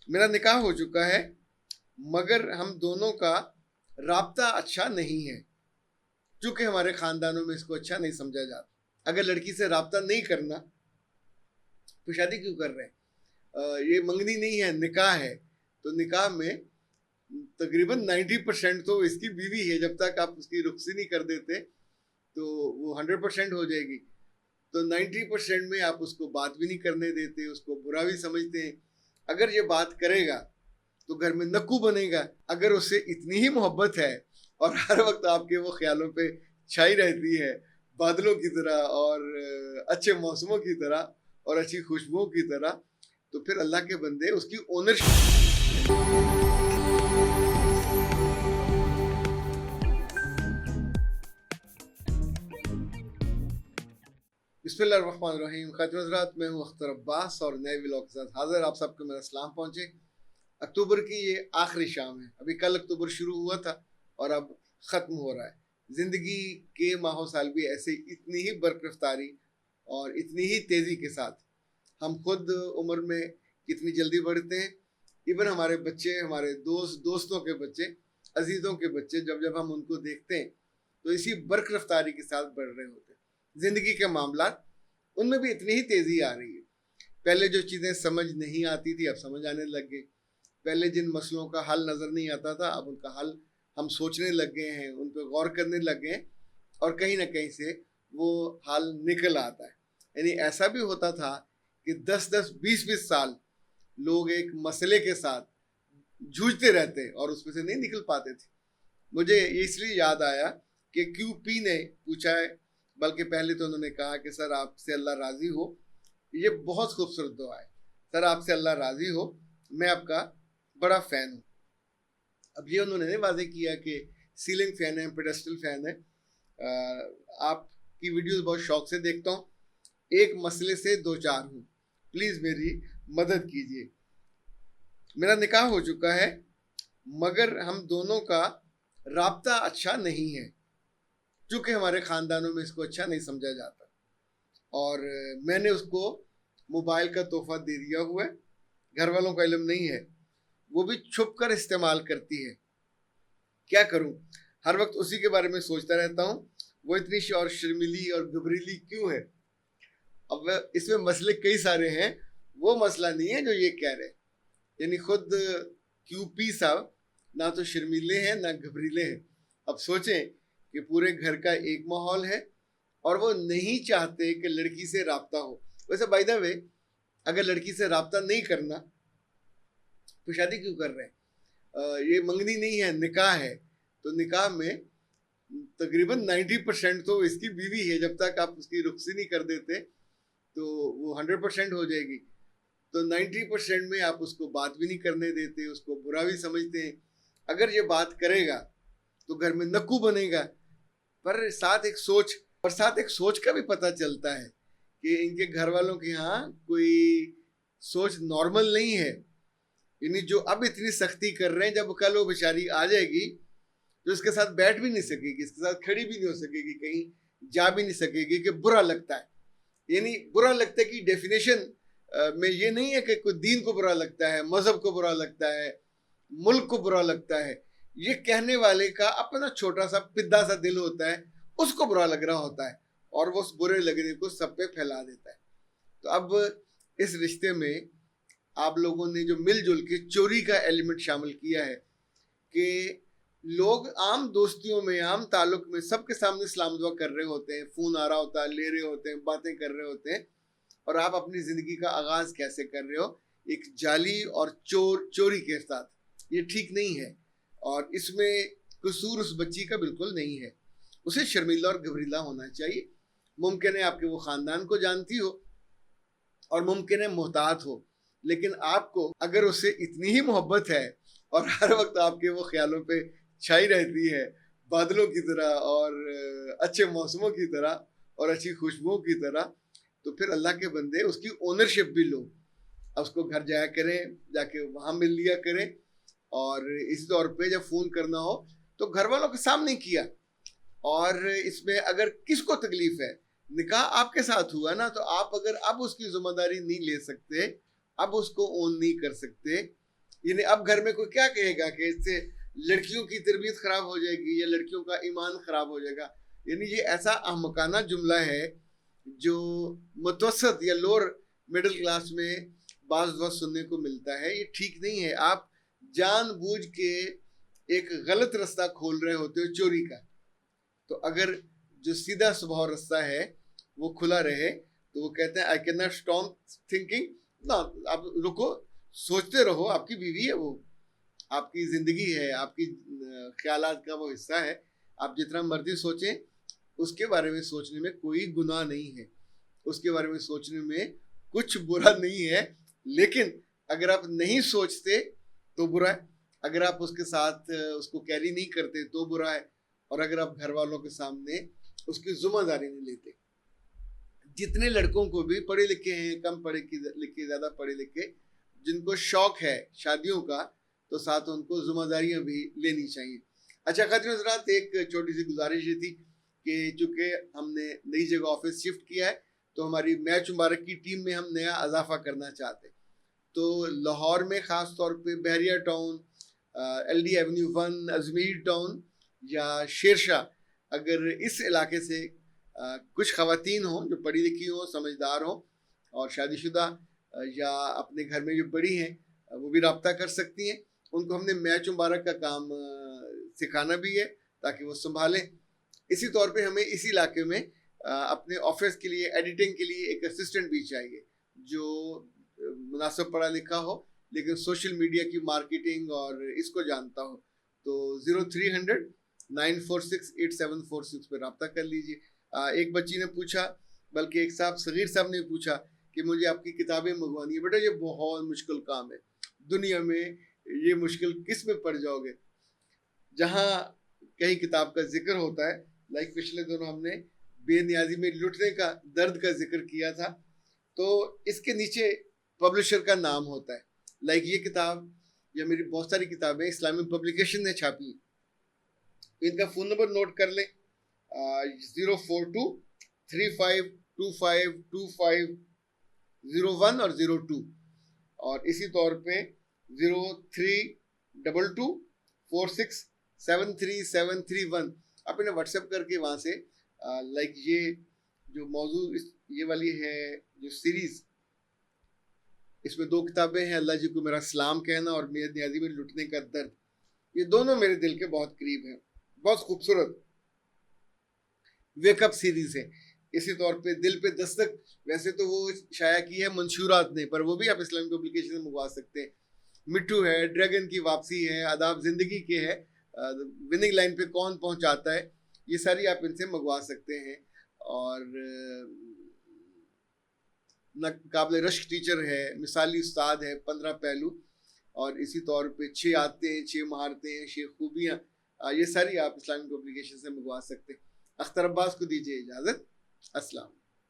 मेरा निकाह हो चुका है मगर हम दोनों का राब्ता अच्छा नहीं है, चूंकि हमारे खानदानों में इसको अच्छा नहीं समझा जाता। अगर लड़की से राब्ता नहीं करना तो शादी क्यों कर रहे हैं? ये मंगनी नहीं है, निकाह है। तो निकाह में तकरीबन 90% तो इसकी बीवी है। जब तक आप उसकी रुखसी नहीं कर देते तो वो 100% हो जाएगी। तो 90% में आप उसको बात भी नहीं करने देते, उसको बुरा भी समझते हैं। अगर ये बात करेगा तो घर में नक्कू बनेगा। अगर उससे इतनी ही मोहब्बत है और हर वक्त आपके वो ख्यालों पे छाई रहती है बादलों की तरह और अच्छे मौसमों की तरह और अच्छी खुशबुओं की तरह, तो फिर अल्लाह के बंदे उसकी ओनरशिप। बिस्मिल्लाहिर्रहमानिर्रहीम। खातिन हज़रात, मैं हूँ अख्तर अब्बास और नए व्लॉग के साथ हाजिर। आप सबको मेरा सलाम पहुँचे। अक्टूबर की ये आखिरी शाम है। अभी कल अक्टूबर शुरू हुआ था और अब ख़त्म हो रहा है। ज़िंदगी के माहो साल भी ऐसे इतनी ही बरकरफ्तारी और इतनी ही तेज़ी के साथ हम खुद उम्र में कितनी जल्दी बढ़ते हैं। इवन हमारे बच्चे, हमारे दोस्तों के बच्चे, अजीज़ों के बच्चे, जब हम उनको देखते हैं तो इसी बरकरफ्तारी के साथ बढ़ रहे होते हैं। ज़िंदगी के मामला उनमें भी इतनी ही तेज़ी आ रही है। पहले जो चीज़ें समझ नहीं आती थी अब समझ आने लग गई। पहले जिन मसलों का हल नज़र नहीं आता था अब उनका हल हम सोचने लग गए हैं, उन पर गौर करने लग गए हैं और कहीं ना कहीं से वो हल निकल आता है। यानी ऐसा भी होता था कि 10-10, 20-20 साल लोग एक मसले के साथ जूझते रहते और उसमें से नहीं निकल पाते थे। मुझे ये इसलिए याद आया कि QP ने पूछा है, बल्कि पहले तो उन्होंने कहा कि सर आपसे अल्लाह राज़ी हो। ये बहुत खूबसूरत दुआ है, सर आपसे अल्लाह राज़ी हो, मैं आपका बड़ा फ़ैन हूँ। अब ये उन्होंने नहीं वाज़े किया कि सीलिंग फ़ैन है, पेडेस्टल फ़ैन है। आपकी वीडियोस बहुत शौक से देखता हूँ, एक मसले से दो चार हूँ, प्लीज़ मेरी मदद कीजिए। मेरा निकाह हो चुका है मगर हम दोनों का राब्ता अच्छा नहीं है, चूँकि हमारे ख़ानदानों में इसको अच्छा नहीं समझा जाता और मैंने उसको मोबाइल का तोहफ़ा दे दिया हुआ है। घर वालों का इल्म नहीं है, वो भी छुप कर इस्तेमाल करती है। क्या करूं, हर वक्त उसी के बारे में सोचता रहता हूं, वो इतनी शर्मिली और घबरीली क्यों है। अब इसमें मसले कई सारे हैं, वो मसला नहीं है जो ये कह रहे हैं। यानी खुद QP साहब ना तो शर्मीले हैं ना घबरीले हैं। अब सोचें कि पूरे घर का एक माहौल है और वो नहीं चाहते कि लड़की से राब्ता हो। वैसे बाय द वे, अगर लड़की से राब्ता नहीं करना तो शादी क्यों कर रहे हैं? ये मंगनी नहीं है, निकाह है। तो निकाह में तकरीबन 90% तो इसकी बीवी है। जब तक आप उसकी रुखसी नहीं कर देते तो वो 100% हो जाएगी। तो 90% में आप उसको बात भी नहीं करने देते, उसको बुरा भी समझते हैं। अगर ये बात करेगा तो घर में नक्कू बनेगा। पर साथ एक सोच का भी पता चलता है कि इनके घर वालों के यहाँ कोई सोच नॉर्मल नहीं है। यानी जो अब इतनी सख्ती कर रहे हैं, जब कल वो बेचारी आ जाएगी तो इसके साथ बैठ भी नहीं सकेगी, इसके साथ खड़ी भी नहीं हो सकेगी, कहीं जा भी नहीं सकेगी कि बुरा लगता है। यानी बुरा लगता है कि डेफिनेशन में ये नहीं है कि कोई दीन को बुरा लगता है, मजहब को बुरा लगता है, मुल्क को बुरा लगता है। ये कहने वाले का अपना छोटा सा पिद्दा सा दिल होता है, उसको बुरा लग रहा होता है और वो उस बुरे लगने को सब पे फैला देता है। तो अब इस रिश्ते में आप लोगों ने जो मिलजुल के चोरी का एलिमेंट शामिल किया है कि लोग आम दोस्तियों में, आम ताल्लुक में सबके सामने सलाम दुआ कर रहे होते हैं, फ़ोन आ रहा होता है, ले रहे होते हैं, बातें कर रहे होते हैं, और आप अपनी ज़िंदगी का आगाज़ कैसे कर रहे हो एक जाली और चोरी के साथ। ये ठीक नहीं है और इसमें कसूर उस बच्ची का बिल्कुल नहीं है। उसे शर्मिला और घबरीला होना चाहिए। मुमकिन है आपके वो ख़ानदान को जानती हो और मुमकिन है मोहतात हो, लेकिन आपको अगर उससे इतनी ही मोहब्बत है और हर वक्त आपके वो ख्यालों पे छाई रहती है बादलों की तरह और अच्छे मौसमों की तरह और अच्छी खुशबुओं की तरह, तो फिर अल्लाह के बंदे उसकी ओनरशिप भी लो। अब उसको घर जाया करें, जाके वहाँ मिल लिया करें। और इसी तौर पे जब फ़ोन करना हो तो घर वालों के सामने किया। और इसमें अगर किसको तकलीफ़ है, निकाह आपके साथ हुआ ना, तो आप अगर अब उसकी ज़िम्मेदारी नहीं ले सकते, अब उसको ओन नहीं कर सकते, یعنی اب گھر میں کوئی کیا کہے گا کہ اس سے لڑکیوں کی تربیت خراب ہو جائے گی یا لڑکیوں کا ایمان خراب ہو جائے گا. یعنی یہ ایسا احمقانہ جملہ ہے جو متوسط یا لوور مڈل کلاس میں بعض وقت سننے کو ملتا ہے. یہ ٹھیک نہیں ہے. آپ جان بوجھ کے ایک غلط رستہ کھول رہے ہوتے ہو چوری کا. تو اگر جو سیدھا سبھاؤ رستہ ہے وہ کھلا رہے تو وہ کہتے ہیں I can not stop thinking. آپ رکو, سوچتے رہو. آپ کی بیوی ہے, وہ آپ کی زندگی ہے, آپ کی خیالات کا وہ حصہ ہے. آپ جتنا مرضی سوچیں, اس کے بارے میں سوچنے میں کوئی گناہ نہیں ہے, اس کے بارے میں سوچنے میں کچھ برا نہیں ہے. لیکن اگر آپ نہیں سوچتے تو برا ہے, اگر آپ اس کے ساتھ اس کو کیری نہیں کرتے تو برا ہے, اور اگر آپ گھر والوں کے سامنے اس کی ذمہ داری نہیں لیتے. جتنے لڑکوں کو بھی پڑھے لکھے ہیں, کم پڑھے لکھے, زیادہ پڑھے لکھے, جن کو شوق ہے شادیوں کا, تو ساتھ ان کو ذمہ داریاں بھی لینی چاہیے. اچھا خواتین حضرات, ایک چھوٹی سی گزارش یہ تھی کہ چونکہ ہم نے نئی جگہ آفس شفٹ کیا ہے تو ہماری میچ مبارک کی ٹیم میں ہم نیا اضافہ کرنا چاہتے ہیں. تو لاہور میں خاص طور پہ بحریہ town, L D avenue 1, Izmir town یا شیر شاہ, اگر اس علاقے سے کچھ خواتین ہوں جو پڑھی لکھی ہوں, سمجھدار ہوں اور شادی شدہ, یا اپنے گھر میں جو بڑی ہیں وہ بھی رابطہ کر سکتی ہیں. ان کو ہم نے میچ مبارک کا کام سکھانا بھی ہے تاکہ وہ سنبھالیں. اسی طور پہ ہمیں اسی علاقے میں اپنے آفس کے لیے ایڈیٹنگ کے لیے ایک اسسٹنٹ بھی چاہیے جو مناسب پڑھا لکھا ہو لیکن سوشل میڈیا کی مارکیٹنگ اور اس کو جانتا ہو. تو 0300 946 8746 پہ رابطہ کر لیجیے. ایک بچی نے پوچھا, بلکہ ایک صغیر صاحب نے پوچھا کہ مجھے آپ کی کتابیں منگوانی ہے. بیٹا یہ بہت مشکل کام ہے. دنیا میں یہ مشکل کس میں پڑ جاؤ گے. جہاں کہیں کتاب کا ذکر ہوتا ہے, لائک پچھلے دنوں ہم نے بے نیازی میں لٹنے کا درد کا ذکر کیا تھا, تو اس کے نیچے پبلشر کا نام ہوتا ہے. لائک یہ کتاب یا میری بہت ساری کتابیں اسلامی پبلیکیشن نے چھاپی. ان کا فون نمبر نوٹ کر لیں, 042 3525 2501 اور 02, اور اسی طور پہ 0322 4673 آپ انہیں واٹس ایپ کر کے وہاں سے لائک یہ جو موضوع یہ والی ہے جو سیریز, اس میں 2 کتابیں ہیں, اللہ جی کو میرا سلام کہنا اور بے نیازی میں لٹنے کا درد. یہ دونوں میرے دل کے بہت قریب ہیں, بہت خوبصورت ویک اپ سیریز ہے. اسی طور پہ دل پہ دستک, ویسے تو وہ شائع کی ہے منشورات نے, پر وہ بھی آپ اسلامی پبلیکیشن سے منگوا سکتے ہیں. مٹھو ہے, ڈریگن کی واپسی ہے, آداب زندگی کے ہے, وننگ لائن پہ کون پہنچاتا ہے, یہ ساری آپ ان سے منگوا سکتے ہیں. اور قابل رشک ٹیچر ہے, مثالی استاد ہے, 15 پہلو, اور اسی طور پہ 6 عادتیں, 6 مہارتیں, 6 خوبیاں, یہ ساری آپ اسلامی پبلیکیشن سے منگوا سکتے ہیں. اختر عباس کو دیجیے اجازت. السلام.